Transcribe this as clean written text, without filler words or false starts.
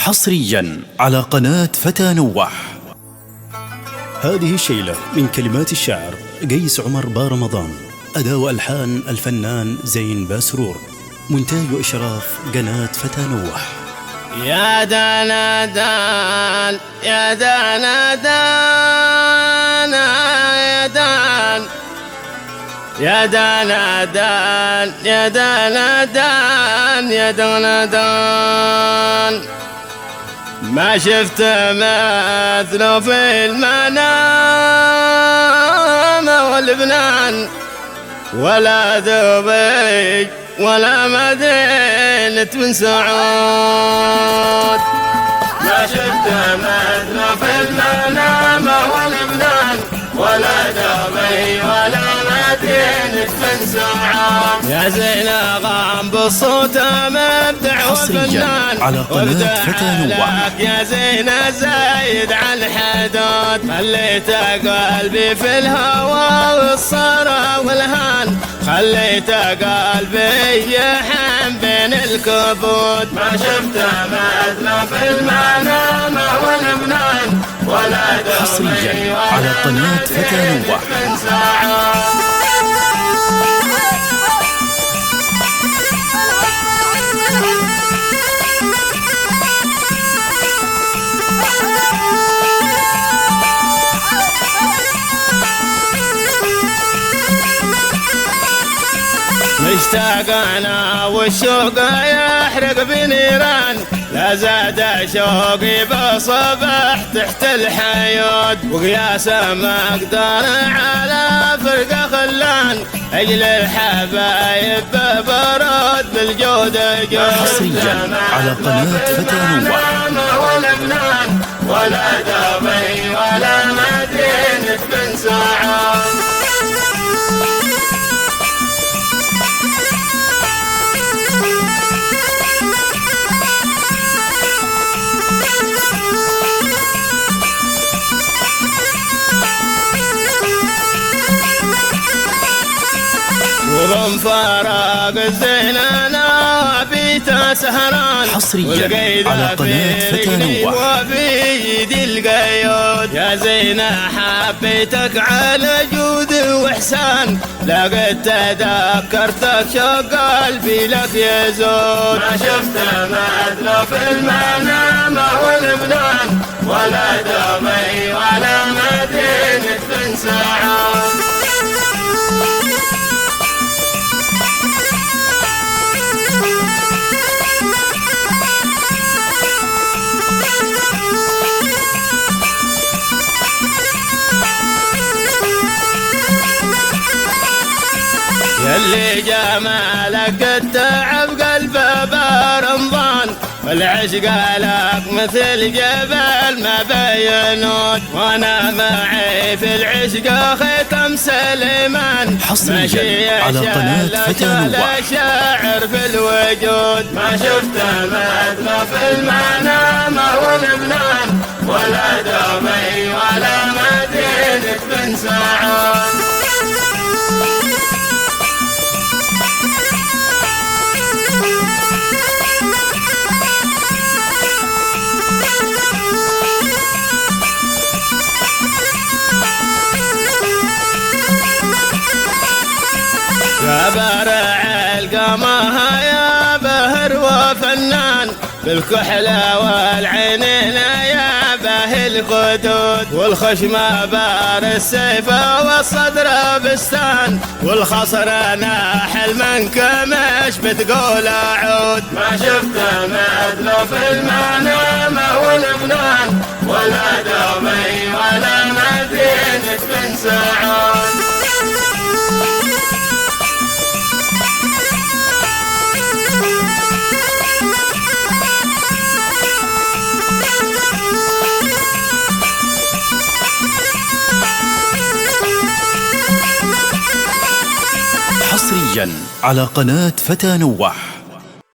حصريا على قناة فتى نوح. هذه الشيلة من كلمات الشاعر قيس عمر بارمضان، أداء وألحان الفنان زين باسرور، مونتاج وإشراف قناة فتى نوح. يا دانا دان يا دانا دان يا دان يا دانا دان يا دانا دان يا دانا دان، ما شفت مثله في المنام والبنان ولا دبي ولا مدينة من سعود. ما شفت مثله في المنام والبنان ولا دبي ولا مدينة من سعود. يا زين غام بالصوت مبدع وفنان على قناة فتى نوح. يا زين زايد عن الحدود، خليت قلبي في الهوى والصرا والهان، خليت قلبي يحن بين الكبود. ما شفت مثله في المنام والبنان ولا حصريا على قناة فتى نوح. مشتاق انا والشوق يحرق بنيران، لا زاد شوقي بصبح تحت الحيود، وقياس ما اقدر على فرقه خلان، اجل الحبايب برد بالجود جود. حصريا على قناة فتى نوح. ولبنان ولا دبي ولا مدينة بن سعود. ومن فراق الزين انا بيت سهران، حصريا على قناة فتى نوح. وبيدي القيود. يا زين حبيتك على جود واحسان، لقد تذكرتك شوق قلبي لك يزود. ما شفت مثله في المنام والبنان ولا دبي ولا مدينة بن سعود. يلي جمالك قد تعب قلبه برمضان، والعشق لك مثل جبل ما بينود، وانا معي في العشق ختم سليمان. حصريا على قناة فتى نوح. شاعر في الوجود. ما شفت مثله في المنام والبنان ولا دبي ولا مدينة بن سعود. يا بارع القمه يا بهر وفنان، بالكحلة والعينين يا باهي الخدود، والخشمة بار السيف والصدر بستان، والخصر ناح المنكمش بتقول اعود. ما شفت مثله في المنام والبنان ولا دبي ولا مدينة بن سعود. حصريا على قناة فتى نوح.